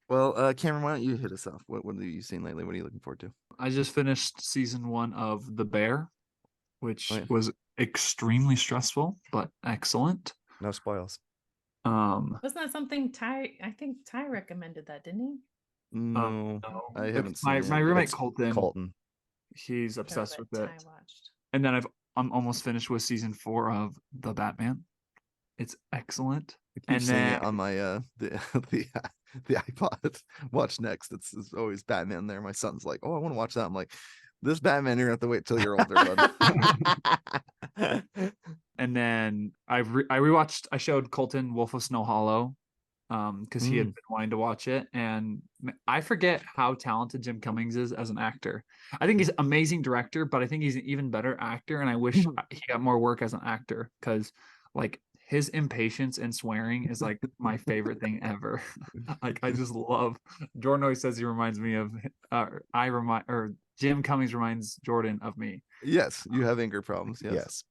Well, Cameron, why don't you hit us off? What have you seen lately? What are you looking forward to? I just finished season 1 of The Bear, which Oh, yeah. was extremely stressful but excellent. No spoils. Wasn't that something Ty? I think Ty recommended that, didn't he? No, No. I haven't seen my it. my roommate It's Colton. Colton. He's obsessed with it. Ty watched. And then I'm almost finished with season 4 of The Batman. It's excellent. I keep And seeing then it on my the iPod. Watch next. It's always Batman there. My son's like, "Oh, I want to watch that." I'm like, "This Batman, you're gonna have to wait till you're older, bud." and then I rewatched. I showed Colton Wolf of Snow Hollow, because he had been wanting to watch it, and I forget how talented Jim Cummings is as an actor. I think he's an amazing director, but I think he's an even better actor, and I wish he got more work as an actor, because like his impatience and swearing is like my favorite thing ever. Like I just love. Jordan always says he reminds me of Jim Cummings reminds Jordan of me. Yes, you have anger problems. Yes.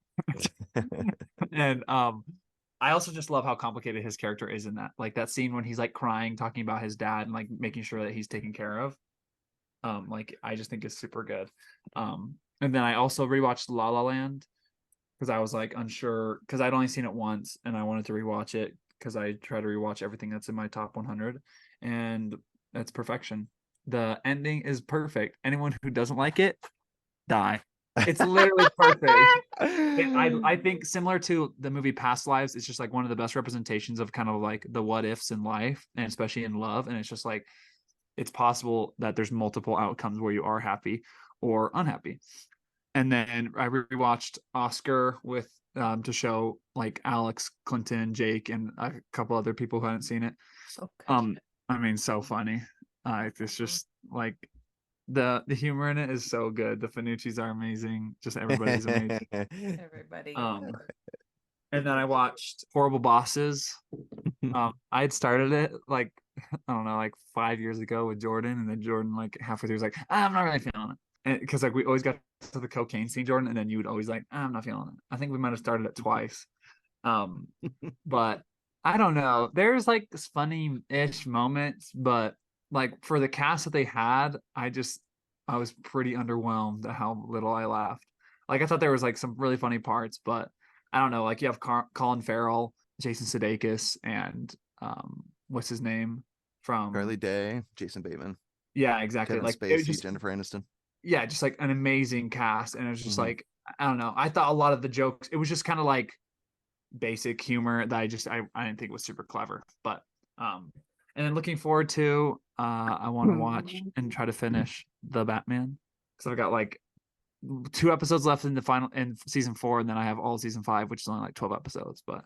And I also just love how complicated his character is in that. Like that scene when he's like crying, talking about his dad and like making sure that he's taken care of. Like I just think it's super good. And then I also rewatched La La Land because I was like unsure, because I'd only seen it once and I wanted to rewatch it because I try to rewatch everything that's in my top 100, and that's perfection. The ending is perfect. Anyone who doesn't like it, die. It's literally perfect. I think similar to the movie Past Lives, it's just like one of the best representations of kind of like the what ifs in life, and especially in love. And it's just like it's possible that there's multiple outcomes where you are happy or unhappy. And then I rewatched Oscar with to show like Alex, Clinton, Jake, and a couple other people who hadn't seen it. So good. I mean, so funny. It's just like the humor in it is so good. The Finucci's are amazing. Just everybody's amazing. Everybody. And then I watched Horrible Bosses. I had started it like I don't know, like 5 years ago with Jordan, and then Jordan like halfway through was like, I'm not really feeling it. And because like we always got to the cocaine scene, Jordan, and then you would always like, I'm not feeling it. I think we might have started it twice. But I don't know. There's like funny-ish moments, but like for the cast that they had, I was pretty underwhelmed at how little I laughed. Like I thought there was like some really funny parts, but I don't know. Like you have Colin Farrell, Jason Sudeikis, and what's his name from Charlie Day, Jason Bateman. Yeah, exactly. Kevin Like it was Spacey, just Jennifer Aniston. yeah, just like an amazing cast, and it was just Mhm. like I don't know. I thought a lot of the jokes, it was just kind of like basic humor that I didn't think was super clever. But and then looking forward to I want to watch and try to finish the Batman because I've got like 2 episodes left in the final in season 4, and then I have all season 5, which is only like 12 episodes. But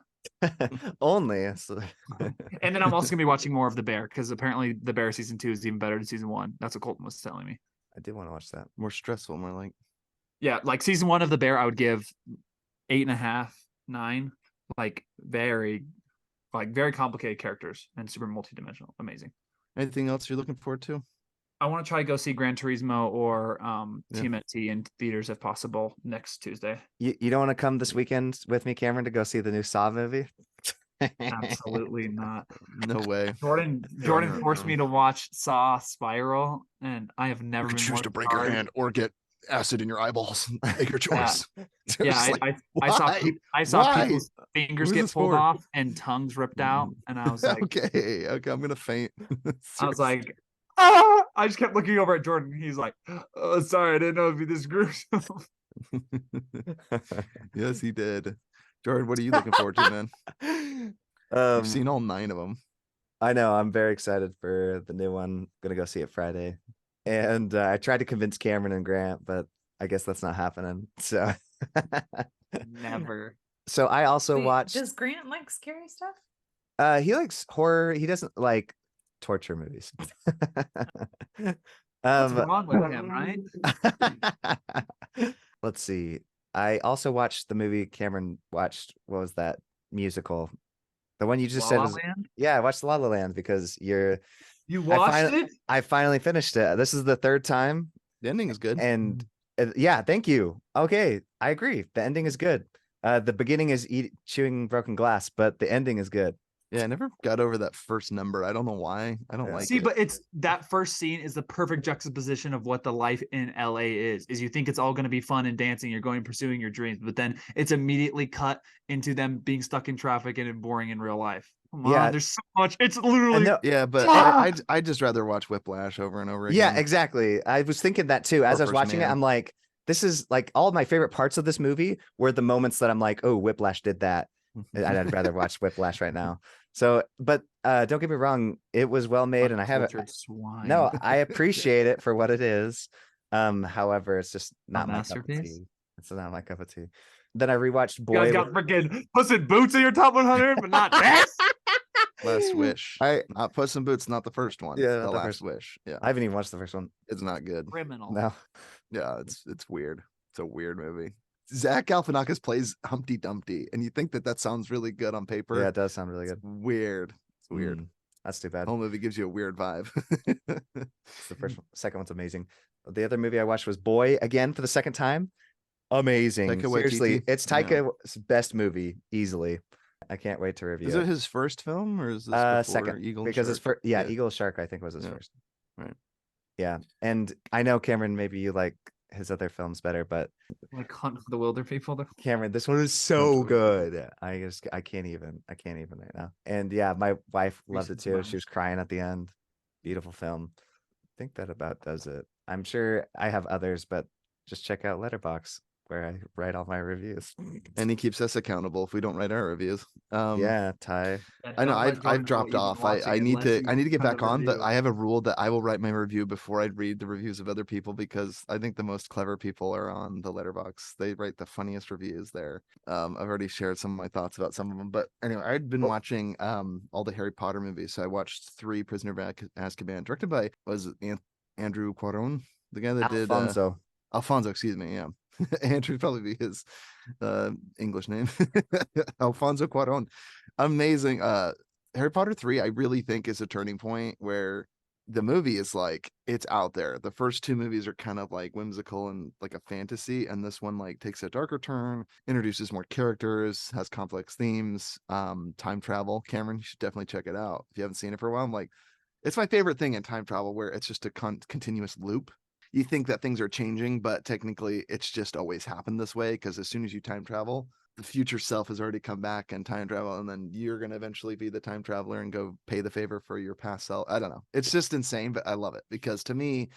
Only. So- and then I'm also gonna be watching more of The Bear because apparently The Bear season 2 is even better than season 1. That's what Colton was telling me. I do want to watch that. More stressful, more like. Yeah, like season 1 of The Bear, I would give 8.5, 9. Like very complicated characters and super multidimensional. Amazing. Anything else you're looking forward to? I want to try to go see Gran Turismo or Yeah. TMNT in theaters if possible next Tuesday. You don't want to come this weekend with me, Cameron, to go see the new Saw movie? Absolutely not. No way. Jordan forced me to watch Saw Spiral, and I have never You can been choose more to break your scarred. hand or get acid in your eyeballs. Make your choice. Yeah, Just like, I saw why? people's fingers Who's get this pulled for? off and tongues ripped out, and I was like, okay, I'm gonna faint. I was Seriously. like, ah! I just kept looking over at Jordan. He's like, oh, sorry, I didn't know it'd be this gruesome. Yes, he did. Jordan, what are you looking forward to, man? You've seen all 9 of them. I know. I'm very excited for the new one. Gonna go see it Friday. And I tried to convince Cameron and Grant, but I guess that's not happening. So Never. So I also Wait, watched Does Grant like scary stuff? he likes horror. He doesn't like torture movies. What's wrong with him, right? Let's see. I also watched the movie Cameron watched. What was that musical? The one you just La said La was Land? yeah. I watched La La Land because You watched it? I finally finished it. This is the 3rd time, The ending is good. and yeah, thank you. Okay, I agree. The ending is good. The beginning is chewing broken glass, but the ending is good. Yeah, I never got over that first number. I don't know why. I don't Yeah. like See, it. but it's that first scene is the perfect juxtaposition of what the life in LA is. Is you think it's all going to be fun and dancing, you're going pursuing your dreams, but then it's immediately cut into them being stuck in traffic and boring in real life. Come Yeah. on, there's so much. It's literally Yeah, but Ah! I'd just rather watch Whiplash over and over again. Yeah, exactly. I was thinking that too. As I was First watching it, Man. I'm like, this is like all of my favorite parts of this movie were the moments that I'm like, oh, Whiplash did that. I'd rather watch Whiplash right now. So, but don't get me wrong, it was well made, and I have it. Uncultured swine. No, I appreciate it for what it is. However, it's just not my cup of masterpiece? tea. It's not my cup of tea. Then I rewatched You guys Boy. got freaking Puss in Boots in your top 100, but not this. Last Wish. Not Puss in Boots, not the first one. Yeah, The not the Last first. Wish. Yeah. I haven't even watched the first one. It's not good. Criminal. No. Yeah, it's weird. It's a weird movie. Zach Galifianakis plays Humpty Dumpty, and you think that sounds really good on paper. Yeah, it does sound really It's good. weird. It's weird. That's too The bad. whole movie gives you a weird vibe. It's the first one. Second one's amazing. The other movie I watched was Boy again for the second time. Amazing. Taika Seriously, Waititi? it's Yeah. Taika's best movie easily. I can't wait to review Is it his first film, or is this before second Eagle and because it's Shark? for Eagle Shark I think was his Yeah. first. Right. Yeah, and I know Cameron, maybe you like his other films better, but Like Hunt for the Wilder People. Cameron, this one is so good. I can't even right now. And yeah, my wife loved it Recent too. times. She was crying at the end. Beautiful film. I think that about does it. I'm sure I have others, but just check out Letterboxd where I write all my reviews. And he keeps us accountable if we don't write our reviews. Yeah, Ty. I know I've dropped off. I need to get back on, but I have a rule that I will write my review before I read the reviews of other people, because I think the most clever people are on the Letterboxd. They write the funniest reviews there. I've already shared some of my thoughts about some of them, but anyway, I'd been watching all the Harry Potter movies. So I watched 3 Prisoner of Azkaban, directed by Andrew Cuarón, the guy that did Alfonso, excuse me, yeah. Andrew would probably be his English name. Alfonso Cuarón. Amazing. Harry Potter 3, I really think, is a turning point where the movie is like, it's out there. The first 2 movies are kind of like whimsical and like a fantasy, and this one like takes a darker turn, introduces more characters, has complex themes, time travel. Cameron, you should definitely check it out if you haven't seen it for a while. I'm like, it's my favorite thing in time travel, where it's just a continuous loop. You think that things are changing, but technically it's just always happened this way, because as soon as you time travel, the future self has already come back and time travel, and then you're going to eventually be the time traveler and go pay the favor for your past self. I don't know. It's just insane, but I love it because to me,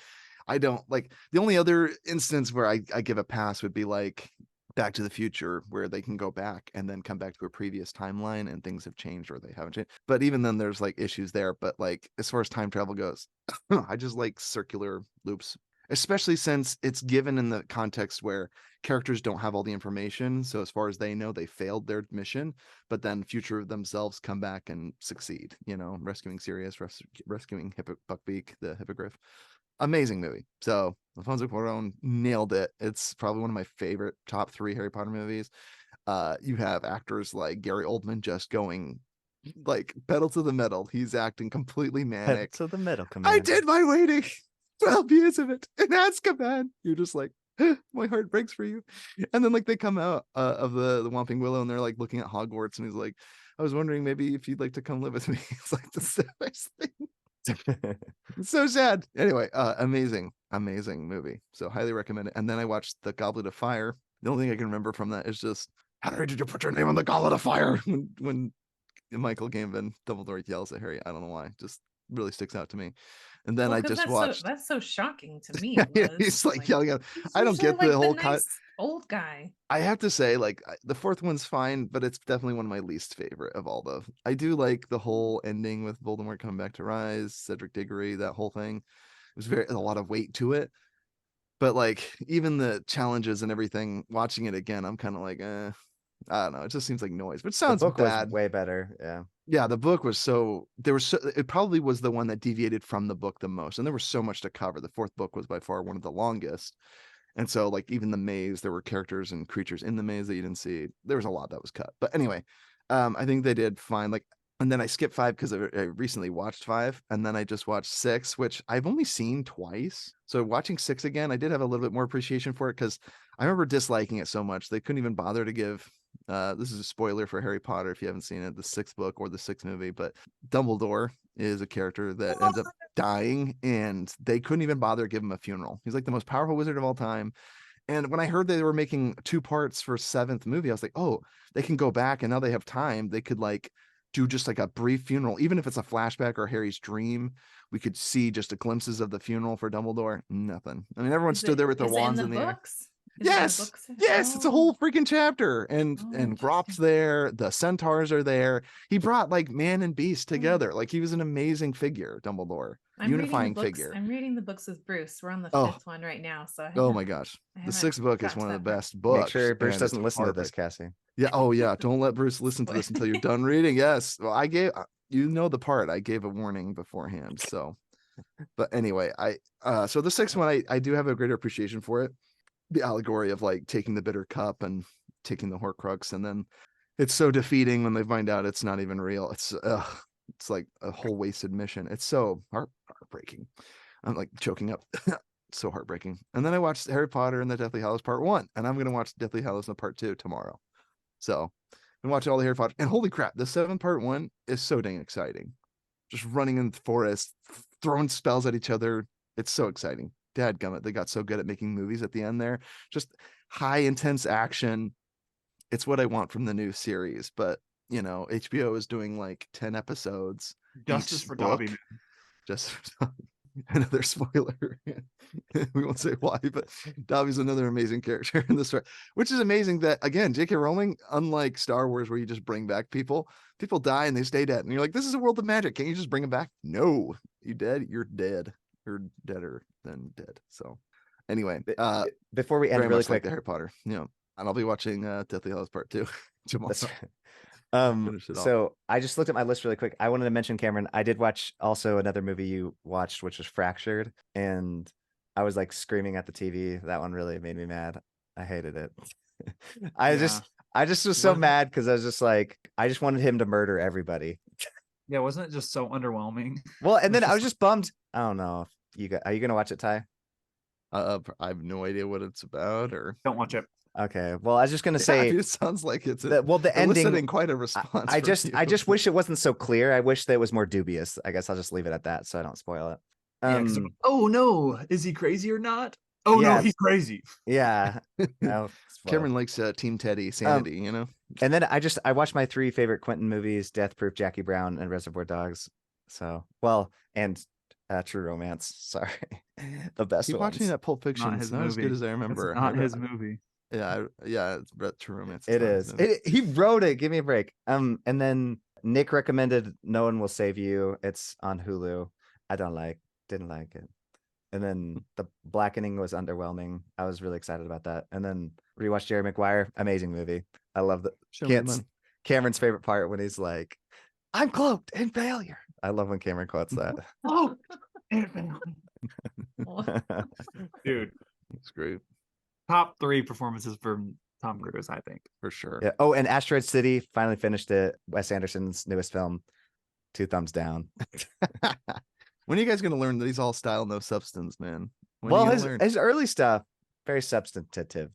I don't like the only other instance where I give a pass would be like Back to the Future, where they can go back and then come back to a previous timeline and things have changed or they haven't changed. But even then there's like issues there. But like as far as time travel goes, I just like circular loops, especially since it's given in the context where characters don't have all the information. So as far as they know, they failed their mission, but then future themselves come back and succeed, rescuing Sirius, rescuing Buckbeak, the hippogriff. Amazing movie. So Alfonso Cuarón nailed it. It's probably one of my favorite top 3 Harry Potter movies. You have actors like Gary Oldman just going like pedal to the metal. He's acting completely manic. Pedal to the metal, I did my waiting. 12 years of it in Azkaban. You're just like, my heart breaks for you. And then like they come out of the Whomping Willow and they're like looking at Hogwarts and he's like, I was wondering maybe if you'd like to come live with me. It's like the saddest thing. It's so sad. Anyway, amazing movie. So highly recommend it. And then I watched The Goblet of Fire. The only thing I can remember from that is just, Harry, did you put your name on the Goblet of Fire? When Michael Gambon, Dumbledore yells at Harry. I don't know why. Just really sticks out to me. And then I just watched. That's so shocking to me. Yeah, he's like yelling at. I don't get the whole nice old guy. I have to say, like the 4th one's fine, but it's definitely one of my least favorite of all the. I do like the whole ending with Voldemort coming back to rise, Cedric Diggory, that whole thing. It was a lot of weight to it. But like even the challenges and everything, watching it again, I'm kind of like, I don't know. It just seems like noise, but it sounds the book bad. Was way better. Yeah. Yeah, the book was it probably was the one that deviated from the book the most. And there was so much to cover. The 4th book was by far one of the longest. And so like even the maze, there were characters and creatures in the maze that you didn't see. There was a lot that was cut. But anyway, I think they did fine. Like, and then I skipped 5 because I recently watched 5, and then I just watched 6, which I've only seen twice. So watching 6 again, I did have a little bit more appreciation for it because I remember disliking it so much. They couldn't even bother to give this is a spoiler for Harry Potter if you haven't seen it, the 6th book or the 6th movie, but Dumbledore is a character that ends up dying and they couldn't even bother to give him a funeral. He's like the most powerful wizard of all time. And when I heard they were making 2 parts for 7th movie, I was like, oh, they can go back and now they have time. They could like do just like a brief funeral, even if it's a flashback or Harry's dream. We could see just a glimpses of the funeral for Dumbledore. Nothing. I mean, everyone stood there with their wands in the air. Yes, it's a whole freaking chapter, and Grop's there, the centaurs are there. He brought like man and beast together. Like he was an amazing figure, Dumbledore, unifying figure. I'm reading the books with Bruce. We're on the 5th one right now, so oh my gosh, the 6th book is one of the best books. Make sure Bruce doesn't listen to this, Cassie. Yeah, oh yeah, don't let Bruce listen to this until you're done reading. Yes, well, I gave the part. I gave a warning beforehand. So, but anyway, so the 6th one, I do have a greater appreciation for it. The allegory of like taking the bitter cup and taking the Horcrux, and then it's so defeating when they find out it's not even real. It's like a whole wasted mission. It's so heartbreaking. I'm like choking up. So heartbreaking. And then I watched Harry Potter and the Deathly Hallows Part 1, and I'm gonna watch Deathly Hallows Part 2 tomorrow. So I've been watching all the Harry Potter, and holy crap, the 7th Part 1 is so dang exciting. Just running in the forest, throwing spells at each other. It's so exciting. Dadgummit, they got so good at making movies at the end there. Just high intense action. It's what I want from the new series, but HBO is doing like 10 episodes. Justice for Dobby. Just another spoiler. We won't say why, but Dobby's another amazing character in the story, which is amazing that again, J.K. Rowling, unlike Star Wars where you just bring back people die and they stay dead. And you're like, this is a world of magic. Can't you just bring them back? No, you dead, you're dead. You're deader than dead. So anyway, before we end really quick, like the Harry Potter, and I'll be watching Deathly Hallows Part 2 tomorrow. So I just looked at my list really quick. I wanted to mention, Cameron, I did watch also another movie you watched, which was Fractured, and I was like screaming at the TV. That one really made me mad. I hated it. I just was so mad because I was just like, I just wanted him to murder everybody. Yeah, wasn't it just so underwhelming? Well, and then I was just bummed. I don't know if are you gonna watch it, Ty? I have no idea what it's about, or don't watch it. Okay, well, I was just gonna say it sounds like it's the ending. Quite a response. I just wish it wasn't so clear. I wish that it was more dubious. I guess I'll just leave it at that, so I don't spoil it. Oh no, is he crazy or not? Oh no, Yeah. he's crazy. Yeah. Oh, it's fun. Cameron likes Team Teddy sanity, you know. And then I watched my 3 favorite Quentin movies: Death Proof, Jackie Brown, and Reservoir Dogs. So and True Romance. Sorry, the best Keep watching ones. that Pulp Fiction. Not It's his not as good movie. as I remember. It's not I- his movie. Yeah, it's True Romance. It not his is. movie. He wrote it. Give me a break. And then Nick recommended No One Will Save You. It's on Hulu. Didn't like it. And then The Blackening was underwhelming. I was really excited about that. And then rewatched Jerry Maguire. Amazing movie. I love the Show me the money. Cameron's favorite part when he's like, "I'm cloaked in failure." I love when Cameron quotes that. Oh, dude, It's great top 3 performances from Tom Cruise, I think. for sure. Yeah. Oh, and Asteroid City finally finished it. Wes Anderson's newest film. 2 thumbs down. When are you guys gonna learn that he's all style, no substance, man? When are Well, you gonna learn? his early stuff very substantive.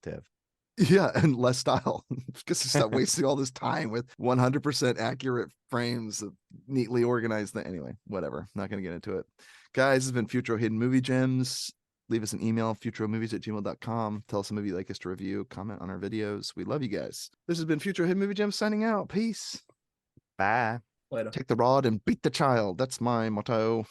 Yeah, and less style because he stopped wasting all this time with 100% accurate frames, that neatly organized. Anyway, whatever. Not gonna get into it, guys. This has been Futro Hidden Movie Gems. Leave us an email, futromovies@gmail.com. Tell us a movie you'd like us to review. Comment on our videos. We love you guys. This has been Futro Hidden Movie Gems signing out. Peace. Bye. Later. Take the rod and beat the child. That's my motto.